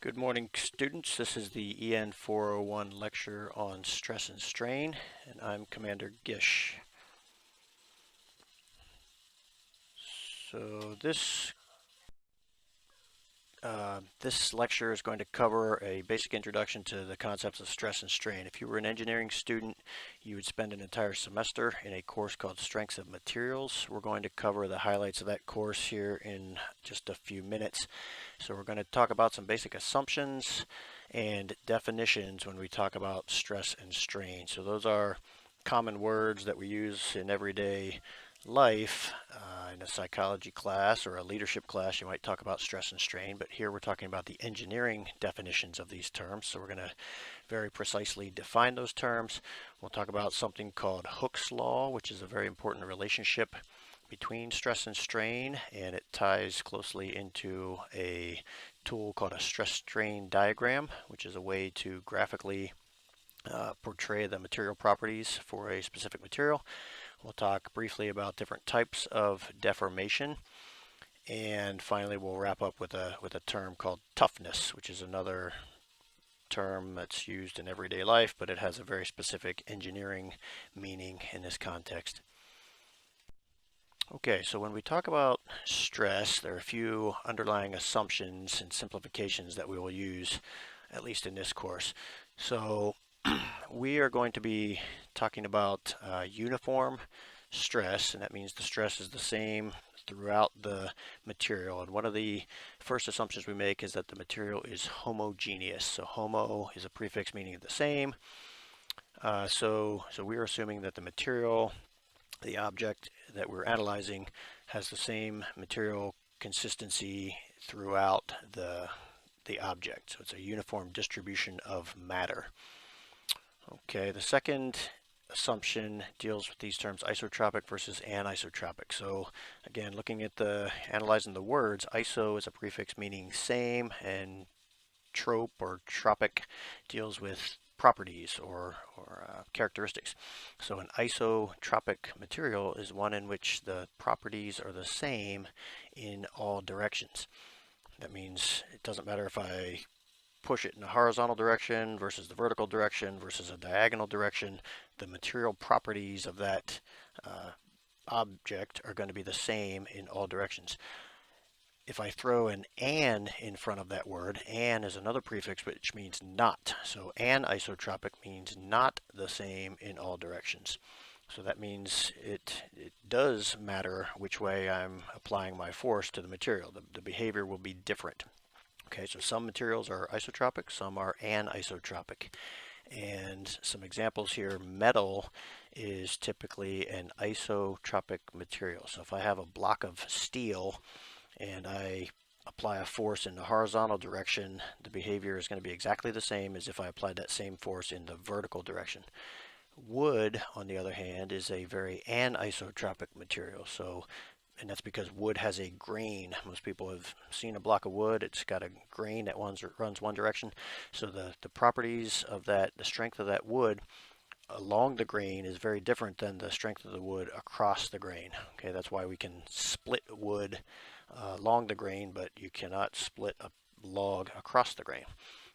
Good morning, students. This is the EN 401 lecture on stress and strain, and I'm Commander Gish. So this lecture is going to cover a basic introduction to the concepts of stress and strain. If you were an engineering student, you would spend an entire semester in a course called Strengths of Materials. We're going to cover the highlights of that course here in just a few minutes. So we're going to talk about some basic assumptions and definitions when we talk about stress and strain. So those are common words that we use in everyday life. In a psychology class or a leadership class, you might talk about stress and strain, but here we're talking about the engineering definitions of these terms. So we're going to very precisely define those terms. We'll talk about something called Hooke's Law, which is a very important relationship between stress and strain, and it ties closely into a tool called a stress strain diagram, which is a way to graphically portray the material properties for a specific material. We'll talk briefly about different types of deformation, and finally we'll wrap up with a term called toughness, which is another term that's used in everyday life, but it has a very specific engineering meaning in this context. Okay, so when we talk about stress, there are a few underlying assumptions and simplifications that we will use, at least in this course. So we are going to be talking about uniform stress, and that means the stress is the same throughout the material. And one of the first assumptions we make is that the material is homogeneous. So homo is a prefix meaning the same. So we're assuming that the material, the object that we're analyzing, has the same material consistency throughout the object. So it's a uniform distribution of matter. Okay, the second assumption deals with these terms isotropic versus anisotropic. So again, looking at analyzing the words, iso is a prefix meaning same, and trope or tropic deals with properties or characteristics. So an isotropic material is one in which the properties are the same in all directions. That means it doesn't matter if I push it in a horizontal direction versus the vertical direction versus a diagonal direction, the material properties of that object are going to be the same in all directions. If I throw an "an" in front of that word, "an" is another prefix which means not. So anisotropic means not the same in all directions. So that means it does matter which way I'm applying my force to the material. The behavior will be different. Okay, so some materials are isotropic, some are anisotropic. And some examples here, metal is typically an isotropic material. So if I have a block of steel and I apply a force in the horizontal direction, the behavior is going to be exactly the same as if I applied that same force in the vertical direction. Wood, on the other hand, is a very anisotropic material. And that's because wood has a grain. Most people have seen a block of wood. It's got a grain that runs one direction. So the properties of that, the strength of that wood along the grain is very different than the strength of the wood across the grain. Okay, that's why we can split wood along the grain, but you cannot split a log across the grain.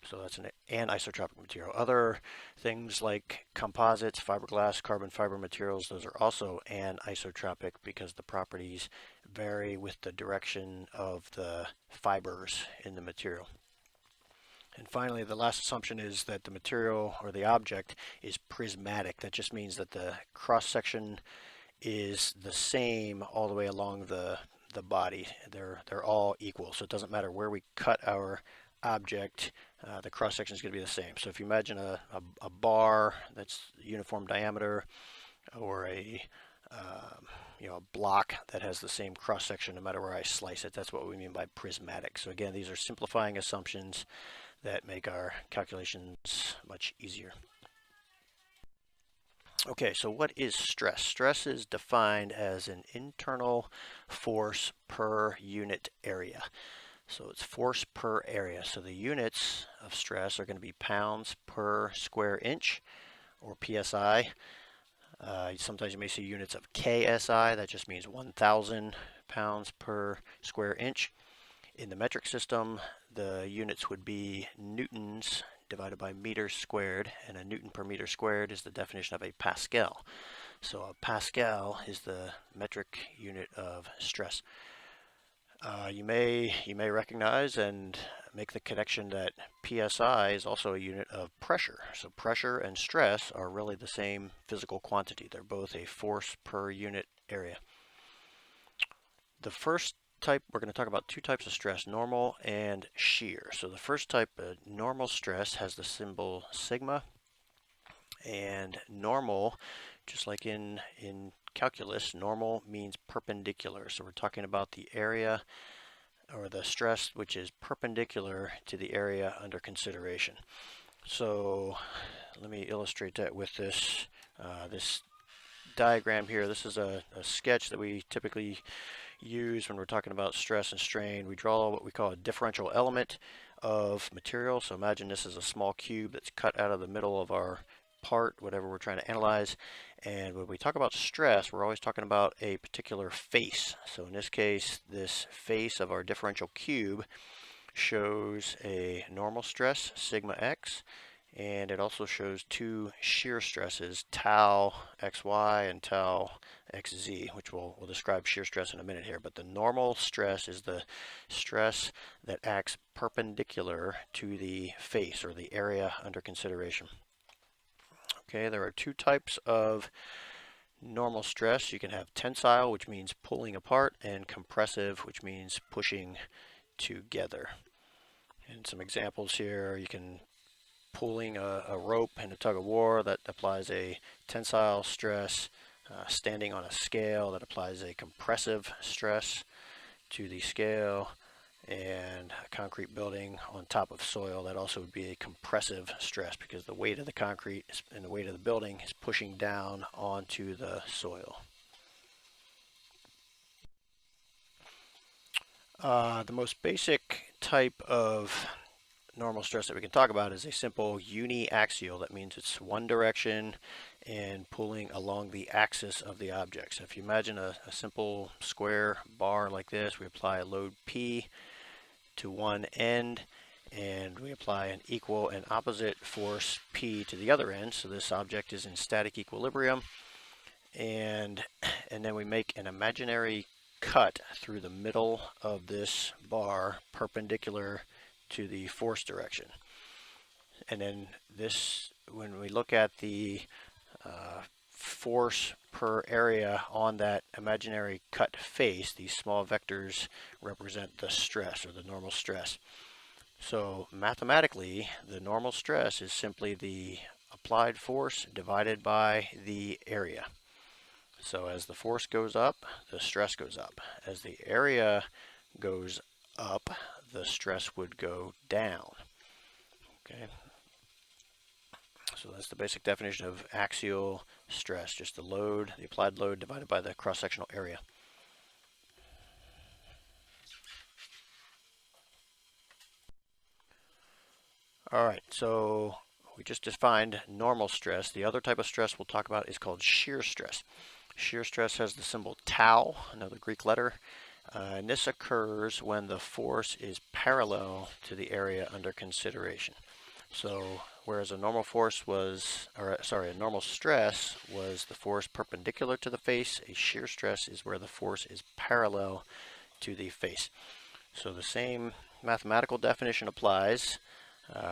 So that's an anisotropic material. Other things like composites, fiberglass, carbon fiber materials, those are also anisotropic because the properties vary with the direction of the fibers in the material. And finally, the last assumption is that the material or the object is prismatic. That just means that the cross section is the same all the way along the body. They're all equal, so it doesn't matter where we cut our object, the cross section is going to be the same. So if you imagine a bar that's uniform diameter, or a block that has the same cross section no matter where I slice it, that's what we mean by prismatic. So again, these are simplifying assumptions that make our calculations much easier. Okay, so what is stress? Stress is defined as an internal force per unit area. So it's force per area. So the units of stress are going to be pounds per square inch, or PSI. Sometimes you may see units of KSI. That just means 1,000 pounds per square inch. In the metric system, the units would be newtons divided by meters squared, and a newton per meter squared is the definition of a pascal. So a pascal is the metric unit of stress. You may recognize and make the connection that PSI is also a unit of pressure. So pressure and stress are really the same physical quantity. They're both a force per unit area. The first type, we're going to talk about two types of stress, normal and shear. So the first type, normal stress, has the symbol sigma, and normal, just like in calculus, normal means perpendicular. So we're talking about the area or the stress which is perpendicular to the area under consideration. So let me illustrate that with this this diagram here. This is a sketch that we typically use when we're talking about stress and strain. We draw what we call a differential element of material. So imagine this is a small cube that's cut out of the middle of our part, whatever we're trying to analyze. And when we talk about stress, we're always talking about a particular face. So in this case, this face of our differential cube shows a normal stress, sigma x, and it also shows two shear stresses, tau xy and tau xz, which we'll describe shear stress in a minute here. But the normal stress is the stress that acts perpendicular to the face or the area under consideration. Okay, there are two types of normal stress. You can have tensile, which means pulling apart, and compressive, which means pushing together. And some examples here, you can pulling a rope in a tug of war, that applies a tensile stress. Standing on a scale, that applies a compressive stress to the scale. And a concrete building on top of soil, that also would be a compressive stress because the weight of the concrete and the weight of the building is pushing down onto the soil. The most basic type of normal stress that we can talk about is a simple uniaxial. That means it's one direction and pulling along the axis of the object. So if you imagine a simple square bar like this, we apply a load P to one end, and we apply an equal and opposite force P to the other end. So this object is in static equilibrium, and then we make an imaginary cut through the middle of this bar perpendicular to the force direction. And then this, when we look at the force per area on that imaginary cut face, these small vectors represent the stress or the normal stress. So mathematically, the normal stress is simply the applied force divided by the area. So as the force goes up, the stress goes up. As the area goes up, the stress would go down. Okay. So that's the basic definition of axial stress, just the load, the applied load divided by the cross-sectional area. All right, so we just defined normal stress. The other type of stress we'll talk about is called shear stress. Shear stress has the symbol tau, another Greek letter, and this occurs when the force is parallel to the area under consideration. So whereas a normal force was, a normal stress was the force perpendicular to the face, a shear stress is where the force is parallel to the face. So the same mathematical definition applies.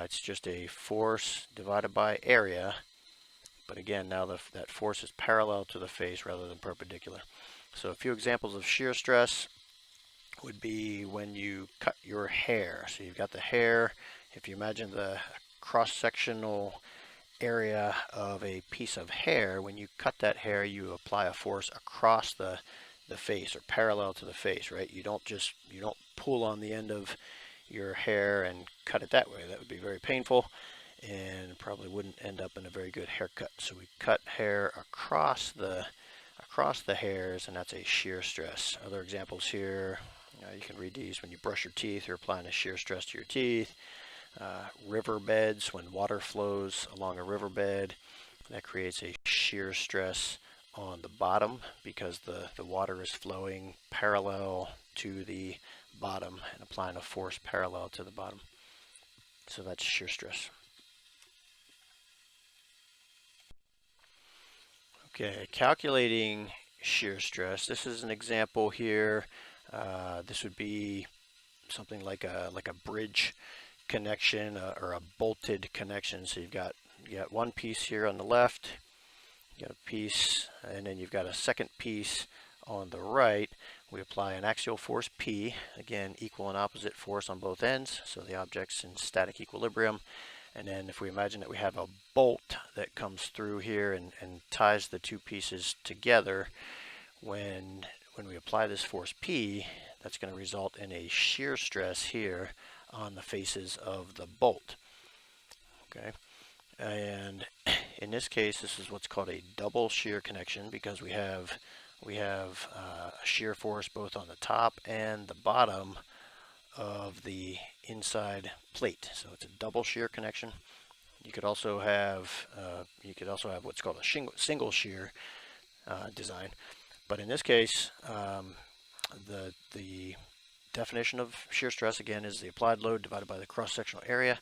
It's just a force divided by area, but again, now that force is parallel to the face rather than perpendicular. So a few examples of shear stress would be when you cut your hair. So you've got the hair. If you imagine the cross-sectional area of a piece of hair, when you cut that hair, you apply a force across the face or parallel to the face, right? You don't pull on the end of your hair and cut it that way. That would be very painful and probably wouldn't end up in a very good haircut. So we cut hair across the hairs, and that's a shear stress. Other examples here, you can read these. When you brush your teeth, you're applying a shear stress to your teeth. Riverbeds, when water flows along a riverbed, that creates a shear stress on the bottom because the water is flowing parallel to the bottom and applying a force parallel to the bottom. So that's shear stress. Okay, calculating shear stress. This is an example here. This would be something like a bridge connection or a bolted connection. So you got one piece here on the left, you got a piece, and then you've got a second piece on the right. We apply an axial force P, again equal and opposite force on both ends, so the object's in static equilibrium. And then if we imagine that we have a bolt that comes through here and ties the two pieces together, when we apply this force P, that's going to result in a shear stress here on the faces of the bolt. Okay, and in this case, this is what's called a double shear connection because we have a shear force both on the top and the bottom of the inside plate. So it's a double shear connection. You could also have what's called a single shear design. But in this case, the definition of shear stress again is the applied load divided by the cross-sectional area,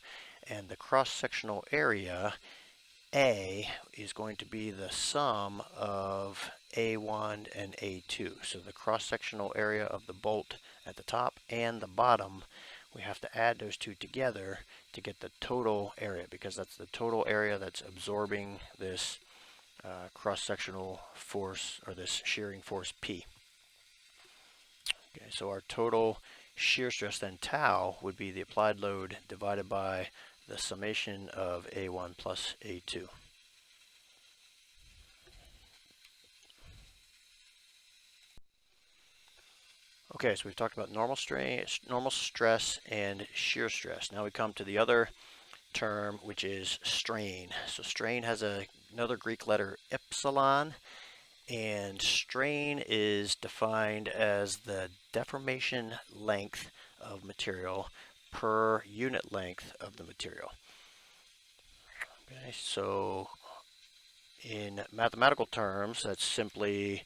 and the cross-sectional area A is going to be the sum of A1 and A2. So the cross-sectional area of the bolt at the top and the bottom, we have to add those two together to get the total area, because that's the total area that's absorbing this cross-sectional force, or this shearing force P. Okay, so our total shear stress then, tau, would be the applied load divided by the summation of A1 plus A2. Okay, so we've talked about normal stress and shear stress. Now we come to the other term, which is strain. So strain has another Greek letter epsilon, and strain is defined as the deformation length of material per unit length of the material. Okay, so in mathematical terms, that's simply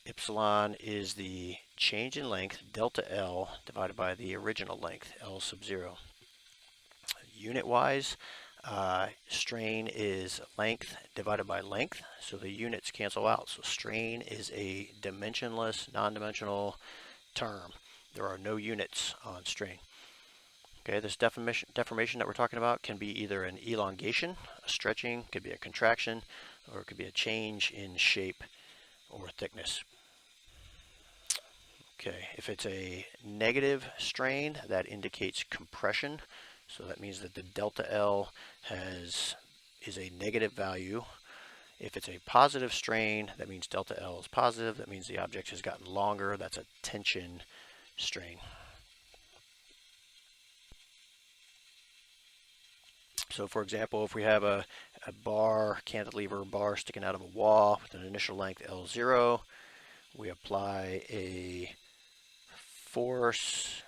epsilon is the change in length, delta L, divided by the original length, L sub 0. Unit-wise, strain is length divided by length, so the units cancel out. So strain is a dimensionless, non-dimensional term. There are no units on strain. Okay, this deformation that we're talking about can be either an elongation, a stretching, could be a contraction, or it could be a change in shape or thickness. Okay, if it's a negative strain, that indicates compression. So that means that the delta L is a negative value. If it's a positive strain, that means delta L is positive. That means the object has gotten longer. That's a tension strain. So for example, if we have a cantilever bar sticking out of a wall with an initial length L0, we apply a force,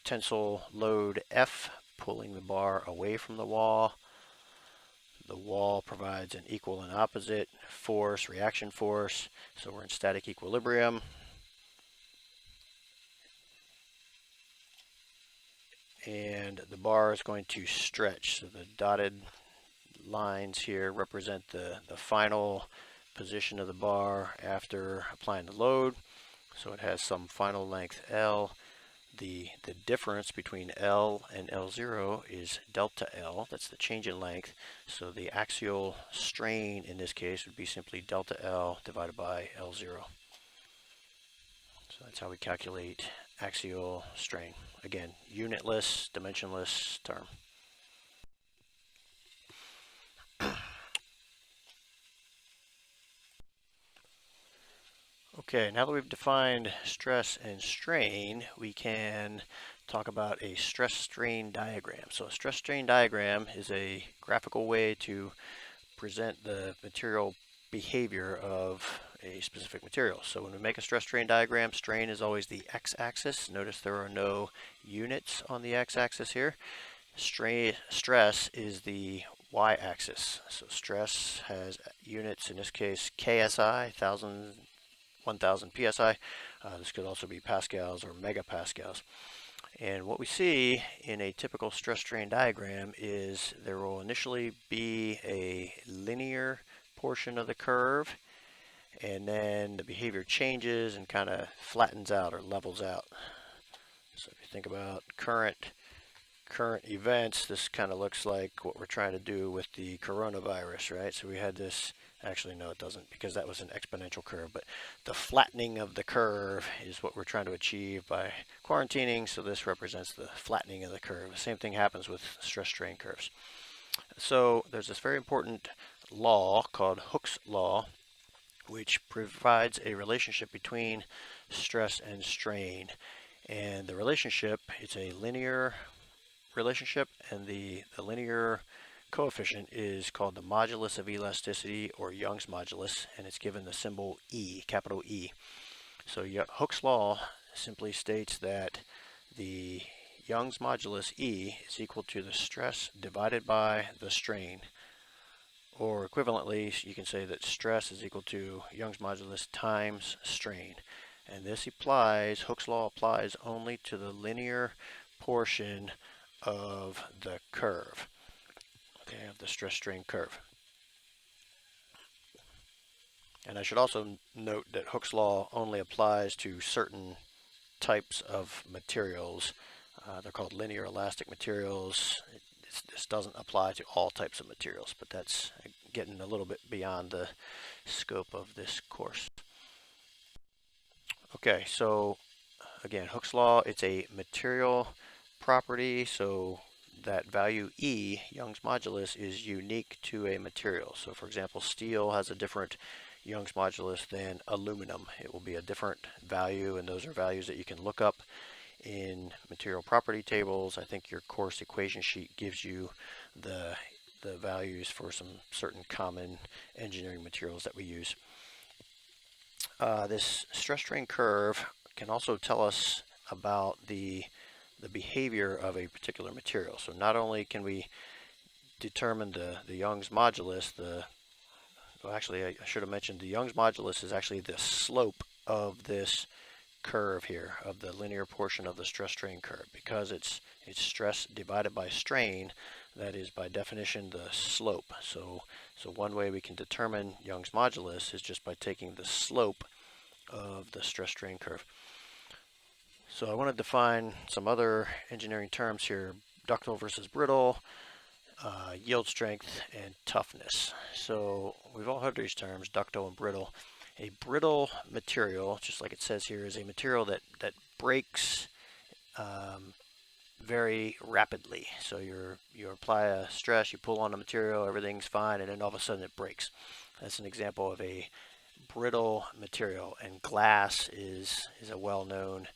tensile load F, pulling the bar away from the wall. The wall provides an equal and opposite force, reaction force, so we're in static equilibrium. And the bar is going to stretch, so the dotted lines here represent the final position of the bar after applying the load. So it has some final length L. The difference between L and L0 is delta L. That's the change in length. So the axial strain in this case would be simply delta L divided by L0. So that's how we calculate axial strain. Again, unitless, dimensionless term. Okay, now that we've defined stress and strain, we can talk about a stress-strain diagram. So a stress-strain diagram is a graphical way to present the material behavior of a specific material. So when we make a stress-strain diagram, strain is always the x-axis. Notice there are no units on the x-axis here. Stress is the y-axis. So stress has units, in this case KSI, 1000 psi. This could also be pascals or megapascals. And what we see in a typical stress strain diagram is there will initially be a linear portion of the curve, and then the behavior changes and kind of flattens out or levels out. So if you think about current events, this kind of looks like what we're trying to do with the coronavirus, right? So we had this, actually no it doesn't, because that was an exponential curve, but the flattening of the curve is what we're trying to achieve by quarantining. So this represents the flattening of the curve. The same thing happens with stress strain curves. So there's this very important law called Hooke's law, which provides a relationship between stress and strain. And the relationship, it's a linear relationship, and the linear coefficient is called the modulus of elasticity, or Young's modulus, and it's given the symbol E, capital E. So Hooke's law simply states that the Young's modulus E is equal to the stress divided by the strain, or equivalently you can say that stress is equal to Young's modulus times strain. And this applies, Hooke's law applies only to the linear portion of the curve, okay, of the stress strain curve. And I should also note that Hooke's law only applies to certain types of materials. They're called linear elastic materials. This doesn't apply to all types of materials, but that's getting a little bit beyond the scope of this course. Okay, so again, Hooke's law, it's a material property, so that value E, Young's modulus, is unique to a material. So for example, steel has a different Young's modulus than aluminum. It will be a different value, and those are values that you can look up in material property tables. I think your course equation sheet gives you the values for some certain common engineering materials that we use. This stress strain curve can also tell us about the behavior of a particular material. So not only can we determine the Young's modulus, well, actually I should have mentioned the Young's modulus is actually the slope of this curve here, of the linear portion of the stress strain curve, because it's stress divided by strain. That is by definition the slope. So one way we can determine Young's modulus is just by taking the slope of the stress strain curve. So I want to define some other engineering terms here: ductile versus brittle, yield strength, and toughness. So we've all heard these terms, ductile and brittle. A brittle material, just like it says here, is a material that breaks very rapidly. So you apply a stress, you pull on the material, everything's fine, and then all of a sudden it breaks. That's an example of a brittle material, and glass is a well-known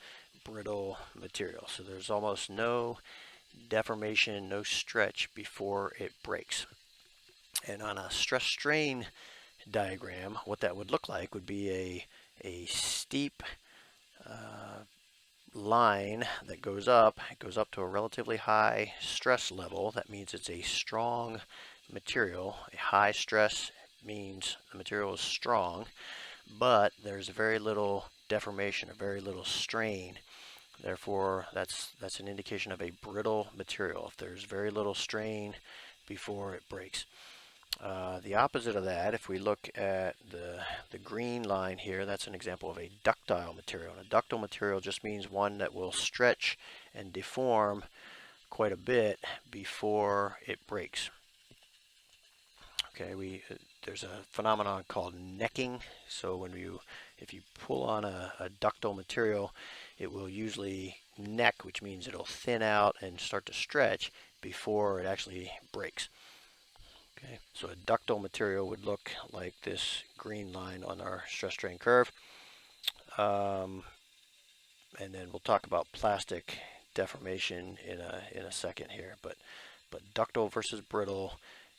brittle material. So there's almost no deformation, no stretch before it breaks. And on a stress strain diagram, what that would look like would be a steep line that goes up. It goes up to a relatively high stress level. That means it's a strong material. A high stress means the material is strong, but there's very little deformation or very little strain. Therefore, that's an indication of a brittle material, if there's very little strain before it breaks. The opposite of that, if we look at the green line here, that's an example of a ductile material. And a ductile material just means one that will stretch and deform quite a bit before it breaks. Okay, there's a phenomenon called necking. So if you pull on a ductile material, it will usually neck, which means it'll thin out and start to stretch before it actually breaks. Okay, so a ductile material would look like this green line on our stress strain curve. And then we'll talk about plastic deformation in a second here. But ductile versus brittle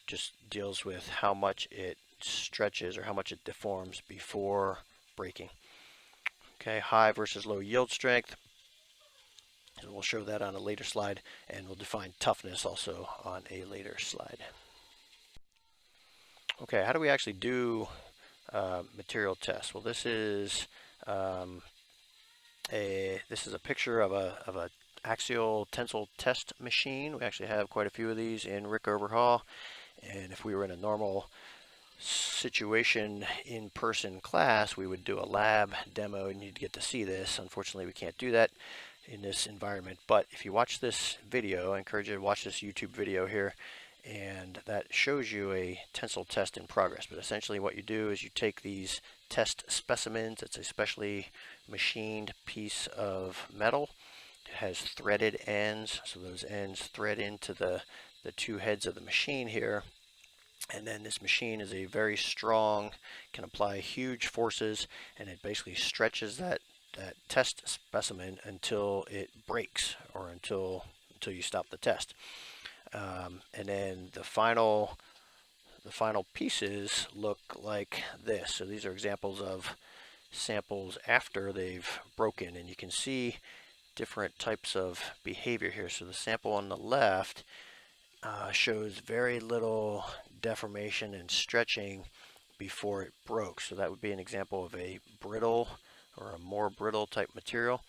just deals with how much it stretches or how much it deforms before breaking. Okay, high versus low yield strength. And we'll show that on a later slide, and we'll define toughness also on a later slide. Okay, how do we actually do material tests? Well, this is This is a picture of a axial tensile test machine. We actually have quite a few of these in Rickover Hall, and if we were in a normal situation in-person class, we would do a lab demo and you'd get to see this. Unfortunately, we can't do that in this environment, but if you watch this video, I encourage you to watch this YouTube video here, and that shows you a tensile test in progress. But essentially what you do is you take these test specimens. It's a specially machined piece of metal. It has threaded ends, so those ends thread into the two heads of the machine here. And then this machine is a very strong, can apply huge forces, and it basically stretches that test specimen until it breaks, or until you stop the test. And then the final pieces look like this. So these are examples of samples after they've broken, and you can see different types of behavior here. So the sample on the left shows very little deformation and stretching before it broke. So that would be an example of a brittle or a more brittle type material,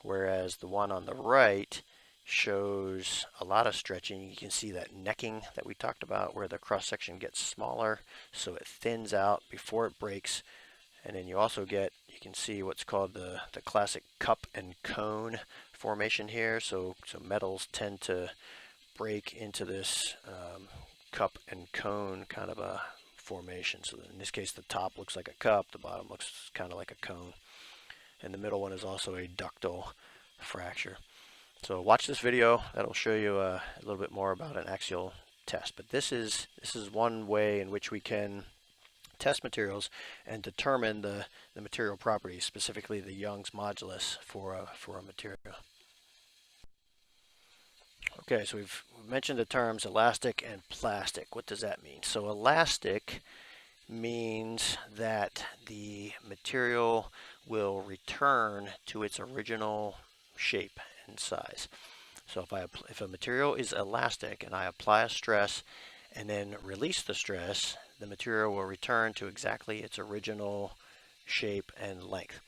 whereas the one on the right shows a lot of stretching. You can see that necking that we talked about, where the cross section gets smaller, so it thins out before it breaks. And then you also get, you can see what's called the classic cup and cone formation here. So metals tend to break into this cup and cone kind of a formation. So in this case, the top looks like a cup, the bottom looks kind of like a cone, and the middle one is also a ductile fracture. So watch this video. That'll show you a little bit more about an axial test. But this is one way in which we can test materials and determine the material properties, specifically the Young's modulus for a material. Okay, so we've mentioned the terms elastic and plastic. What does that mean? So elastic means that the material will return to its original shape and size. So if a material is elastic and I apply a stress and then release the stress, the material will return to exactly its original shape and length.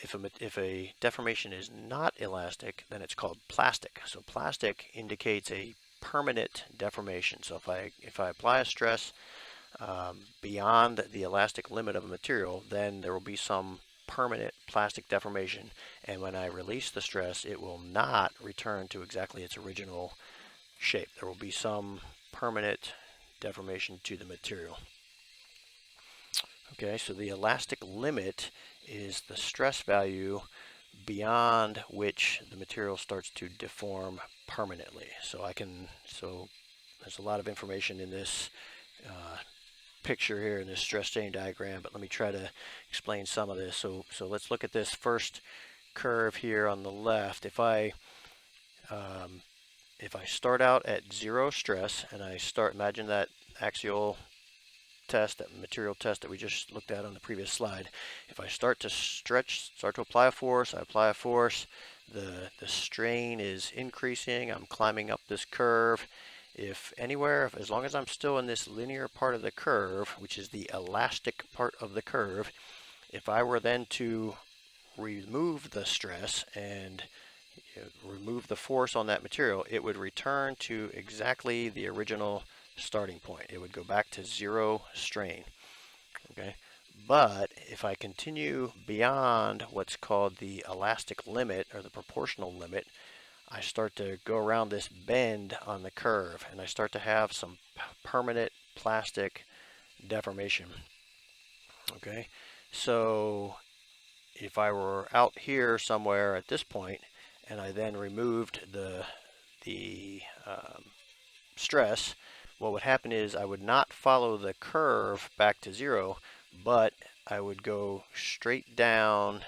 If a deformation is not elastic, then it's called plastic. So plastic indicates a permanent deformation. So if I apply a stress beyond the elastic limit of a material, then there will be some permanent plastic deformation, and when I release the stress, it will not return to exactly its original shape. There will be some permanent deformation to the material. Okay, so the elastic limit is the stress value beyond which the material starts to deform permanently. So there's a lot of information in this picture here in this stress strain diagram, but let me try to explain some of this. So let's look at this first curve here on the left. If I start out at zero stress and imagine that axial test, that material test that we just looked at on the previous slide. If I start to apply a force, I apply a force, the strain is increasing, I'm climbing up this curve. As long as I'm still in this linear part of the curve, which is the elastic part of the curve, if I were then to remove the stress and remove the force on that material, it would return to exactly the original starting point. It would go back to zero strain. Okay, but if I continue beyond what's called the elastic limit or the proportional limit, I start to go around this bend on the curve and I start to have some permanent plastic deformation. Okay, so if I were out here somewhere at this point and I then removed the stress, what would happen is I would not follow the curve back to zero, but I would go straight down.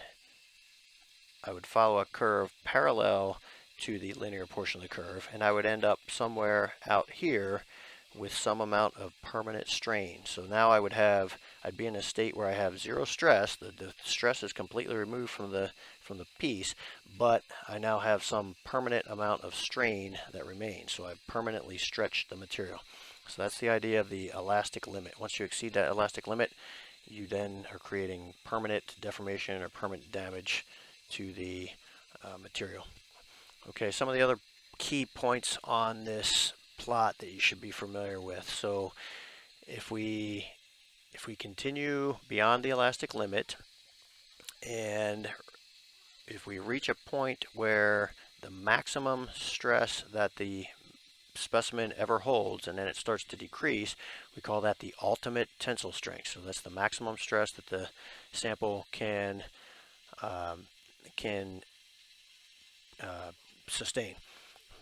I would follow a curve parallel to the linear portion of the curve, and I would end up somewhere out here with some amount of permanent strain. So now I'd be in a state where I have zero stress. The stress is completely removed from the piece, but I now have some permanent amount of strain that remains. So I've permanently stretched the material. So that's the idea of the elastic limit. Once you exceed that elastic limit, you then are creating permanent deformation or permanent damage to the material. Okay, some of the other key points on this plot that you should be familiar with. So if we continue beyond the elastic limit, and if we reach a point where the maximum stress that the specimen ever holds and then it starts to decrease, we call that the ultimate tensile strength. So that's the maximum stress that the sample can sustain.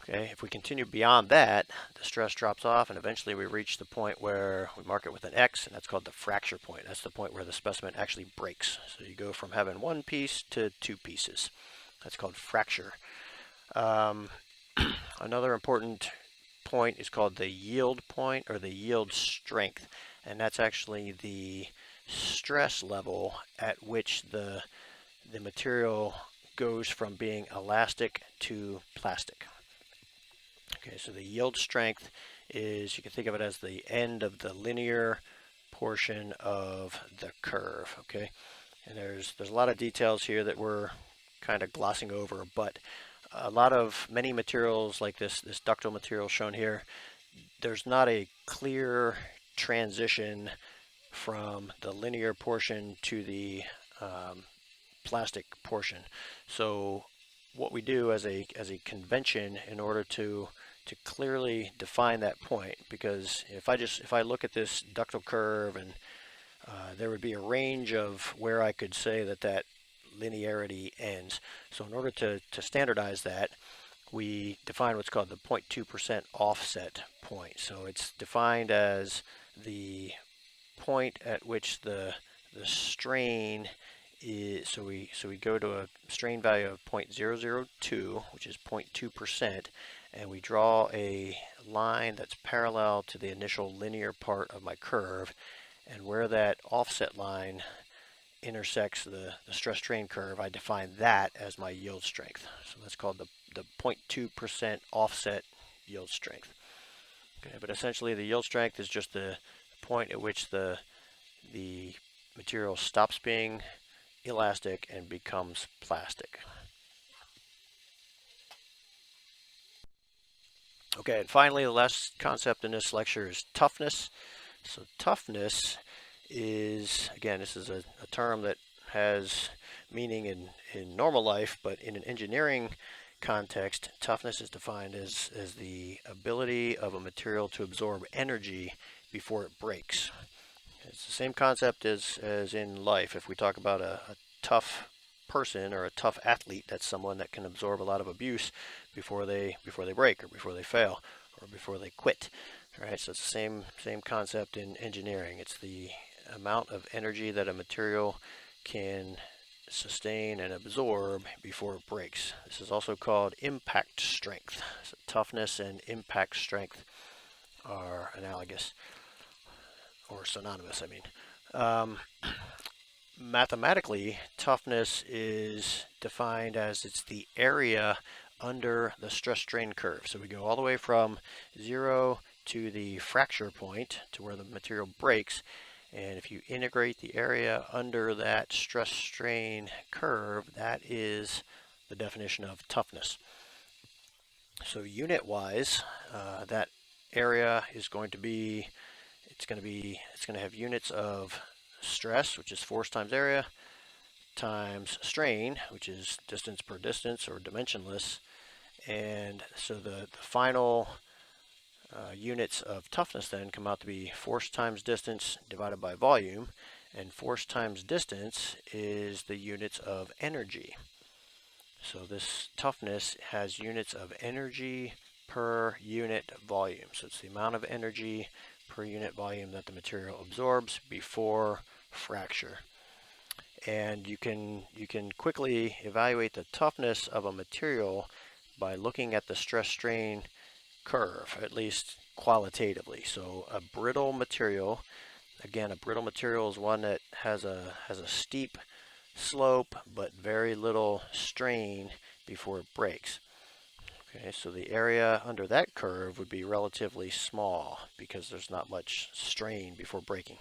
Okay, if we continue beyond that, the stress drops off and eventually we reach the point where we mark it with an X, and that's called the fracture point. That's the point where the specimen actually breaks. So you go from having one piece to two pieces. That's called fracture. Another important point is called the yield point or the yield strength, and that's actually the stress level at which the material goes from being elastic to plastic. Okay, so the yield strength is, you can think of it as the end of the linear portion of the curve. Okay, and there's a lot of details here that we're kind of glossing over, but many materials like this ductile material shown here, there's not a clear transition from the linear portion to the plastic portion. So what we do as a convention in order to clearly define that point, because if I look at this ductile curve, and there would be a range of where I could say that linearity ends. So in order to standardize that, we define what's called the 0.2% offset point. So it's defined as the point at which the strain is, so we go to a strain value of 0.002, which is 0.2%, and we draw a line that's parallel to the initial linear part of my curve, and where that offset line intersects the stress strain curve, I define that as my yield strength. So that's called the 0.2% offset yield strength. Okay, but essentially the yield strength is just the point at which the material stops being elastic and becomes plastic. Okay, and finally, the last concept in this lecture is toughness. So toughness is, again, this is a term that has meaning in normal life, but in an engineering context, toughness is defined as the ability of a material to absorb energy before it breaks. It's the same concept as in life. If we talk about a tough person or a tough athlete, that's someone that can absorb a lot of abuse before they break, or before they fail, or before they quit. Right? So it's the same concept in engineering. It's the amount of energy that a material can sustain and absorb before it breaks. This is also called impact strength. So toughness and impact strength are analogous, or synonymous, I mean. Mathematically, toughness is defined as it's the area under the stress strain curve. So we go all the way from 0 to the fracture point, to where the material breaks, and if you integrate the area under that stress strain curve, that is the definition of toughness. So unit wise, that area is going to be, it's going to have units of stress, which is force times area, times strain, which is distance per distance, or dimensionless. And so the final units of toughness then come out to be force times distance divided by volume, and force times distance is the units of energy. So this toughness has units of energy per unit volume. So it's the amount of energy per unit volume that the material absorbs before fracture. And you can quickly evaluate the toughness of a material by looking at the stress strain curve, at least qualitatively. So a brittle material, again, a brittle material is one that has a steep slope but very little strain before it breaks. Okay, so the area under that curve would be relatively small because there's not much strain before breaking.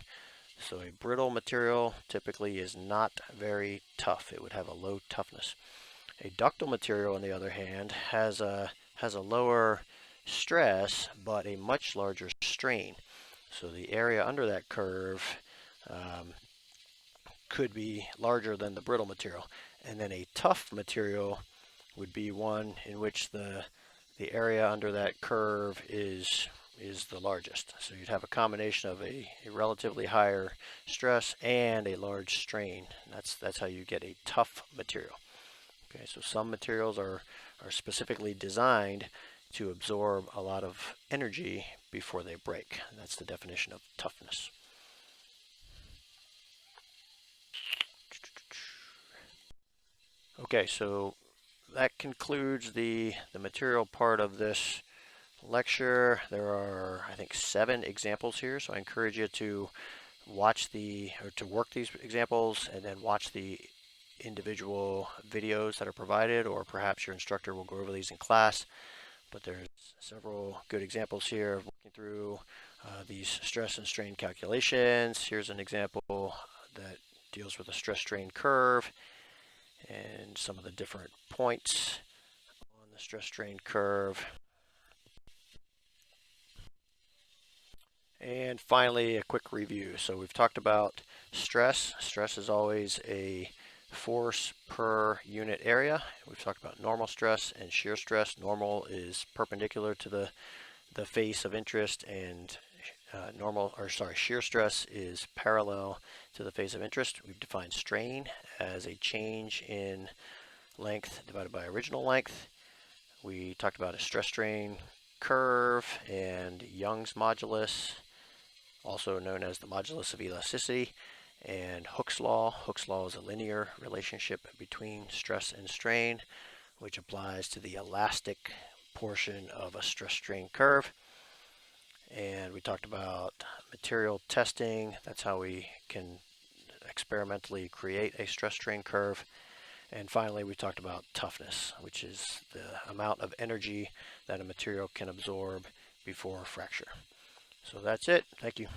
So a brittle material typically is not very tough. It would have a low toughness. A ductile material, on the other hand, has a lower stress but a much larger strain. So the area under that curve um, could be larger than the brittle material. And then a tough material would be one in which the area under that curve is the largest. So you'd have a combination of a relatively higher stress and a large strain. That's how you get a tough material. Okay, so some materials are specifically designed to absorb a lot of energy before they break. That's the definition of toughness. Okay, so that concludes the material part of this lecture. There are, I think, 7 examples here, so I encourage you to watch to work these examples and then watch the individual videos that are provided, or perhaps your instructor will go over these in class. But there's several good examples here of working through these stress and strain calculations. Here's an example that deals with a stress strain curve and some of the different points on the stress strain curve. And finally, a quick review. So we've talked about stress. Stress is always a force per unit area. We've talked about normal stress and shear stress. Normal is perpendicular to the face of interest, and shear stress is parallel to the face of interest. We've defined strain as a change in length divided by original length. We talked about a stress strain curve and Young's modulus, also known as the modulus of elasticity, and Hooke's law. Hooke's law is a linear relationship between stress and strain, which applies to the elastic portion of a stress strain curve. And we talked about material testing. That's how we can experimentally create a stress strain curve. And finally, we talked about toughness, which is the amount of energy that a material can absorb before fracture. So that's it. Thank you.